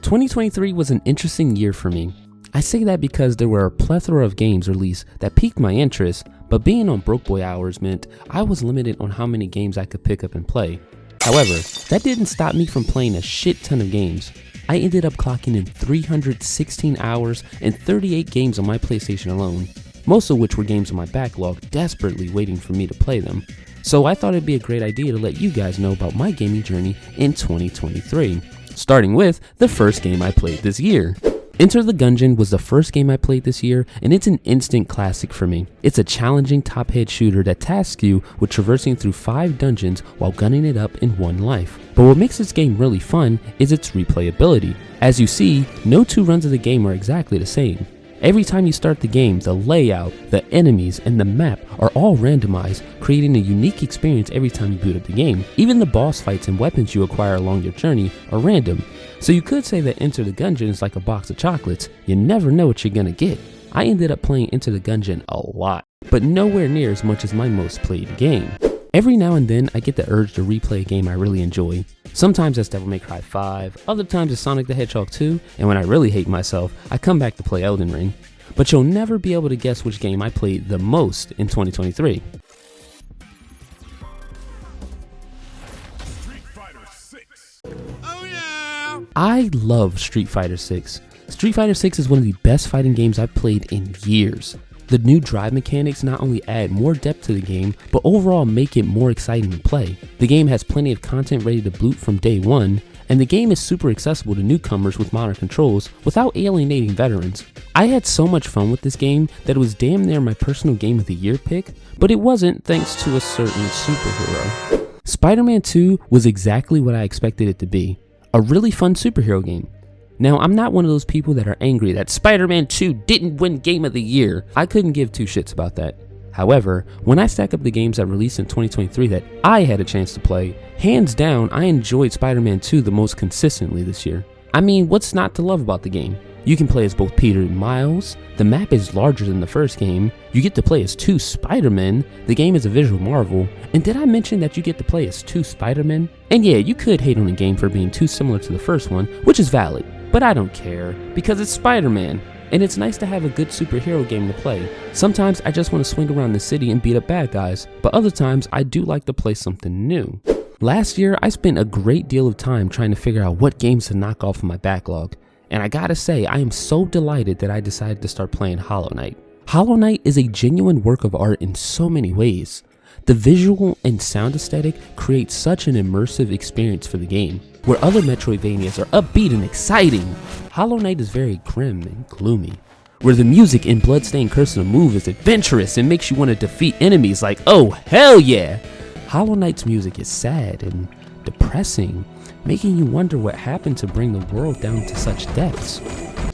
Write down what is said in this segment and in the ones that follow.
2023 was an interesting year for me. I say that because there were a plethora of games released that piqued my interest, but being on broke boy hours meant I was limited on how many games I could pick up and play. However, that didn't stop me from playing a shit ton of games. I ended up clocking in 316 hours and 38 games on my PlayStation alone, most of which were games on my backlog desperately waiting for me to play them. So I thought it'd be a great idea to let you guys know about my gaming journey in 2023, starting with the first game I played this year. Enter the Gungeon was the first game I played this year, and it's an instant classic for me. It's a challenging top-head shooter that tasks you with traversing through 5 dungeons while gunning it up in one life. But what makes this game really fun is its replayability. As you see, no 2 runs of the game are exactly the same. Every time you start the game, the layout, the enemies, and the map are all randomized, creating a unique experience every time you boot up the game. Even the boss fights and weapons you acquire along your journey are random. So you could say that Enter the Gungeon is like a box of chocolates. You never know what you're gonna get. I ended up playing Enter the Gungeon a lot, but nowhere near as much as my most played game. Every now and then, I get the urge to replay a game I really enjoy. Sometimes that's Devil May Cry 5, other times it's Sonic the Hedgehog 2, and when I really hate myself, I come back to play Elden Ring. But you'll never be able to guess which game I played the most in 2023. Street Fighter 6. Oh yeah! I love Street Fighter 6. Street Fighter 6 is one of the best fighting games I've played in years. The new drive mechanics not only add more depth to the game, but overall make it more exciting to play. The game has plenty of content ready to boot from day one, and the game is super accessible to newcomers with modern controls without alienating veterans. I had so much fun with this game that it was damn near my personal game of the year pick, but it wasn't thanks to a certain superhero. Spider-Man 2 was exactly what I expected it to be, a really fun superhero game. Now, I'm not one of those people that are angry that Spider-Man 2 didn't win Game of the Year. I couldn't give 2 shits about that. However, when I stack up the games that released in 2023 that I had a chance to play, hands down, I enjoyed Spider-Man 2 the most consistently this year. I mean, what's not to love about the game? You can play as both Peter and Miles, the map is larger than the first game, you get to play as 2 Spider-Men, the game is a visual marvel, and did I mention that you get to play as 2 Spider-Men? And yeah, you could hate on the game for being too similar to the first one, which is valid. But I don't care, because it's Spider-Man, and it's nice to have a good superhero game to play. Sometimes I just want to swing around the city and beat up bad guys, but other times I do like to play something new. Last year, I spent a great deal of time trying to figure out what games to knock off of my backlog, and I gotta say, I am so delighted that I decided to start playing Hollow Knight. Hollow Knight is a genuine work of art in so many ways. The visual and sound aesthetic create such an immersive experience for the game. Where other Metroidvanias are upbeat and exciting, Hollow Knight is very grim and gloomy. Where the music in Bloodstained Curse of the Move is adventurous and makes you want to defeat enemies like, oh hell yeah! Hollow Knight's music is sad and depressing, making you wonder what happened to bring the world down to such depths.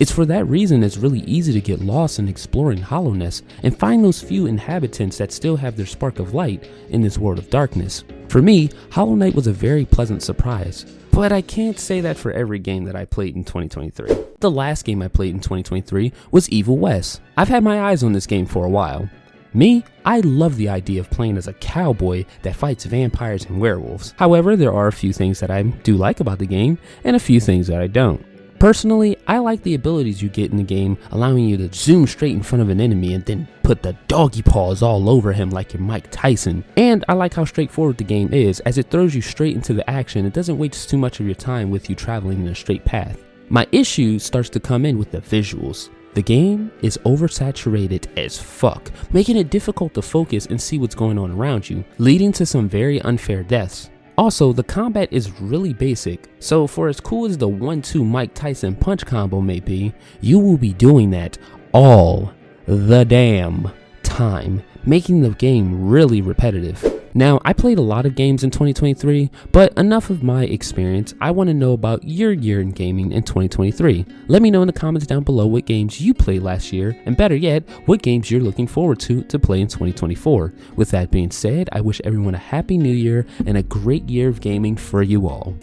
It's for that reason it's really easy to get lost in exploring hollowness and find those few inhabitants that still have their spark of light in this world of darkness. For me, Hollow Knight was a very pleasant surprise, but I can't say that for every game that I played in 2023. The last game I played in 2023 was Evil West. I've had my eyes on this game for a while. Me, I love the idea of playing as a cowboy that fights vampires and werewolves. However, there are a few things that I do like about the game and a few things that I don't. Personally, I like the abilities you get in the game, allowing you to zoom straight in front of an enemy and then put the doggy paws all over him like you're Mike Tyson. And I like how straightforward the game is, as it throws you straight into the action and doesn't waste too much of your time with you traveling in a straight path. My issue starts to come in with the visuals. The game is oversaturated as fuck, making it difficult to focus and see what's going on around you, leading to some very unfair deaths. Also, the combat is really basic, so for as cool as the 1-2 Mike Tyson punch combo may be, you will be doing that all the damn time, making the game really repetitive. Now, I played a lot of games in 2023, but enough of my experience. I want to know about your year in gaming in 2023. Let me know in the comments down below what games you played last year, and better yet, what games you're looking forward to play in 2024. With that being said, I wish everyone a happy new year and a great year of gaming for you all.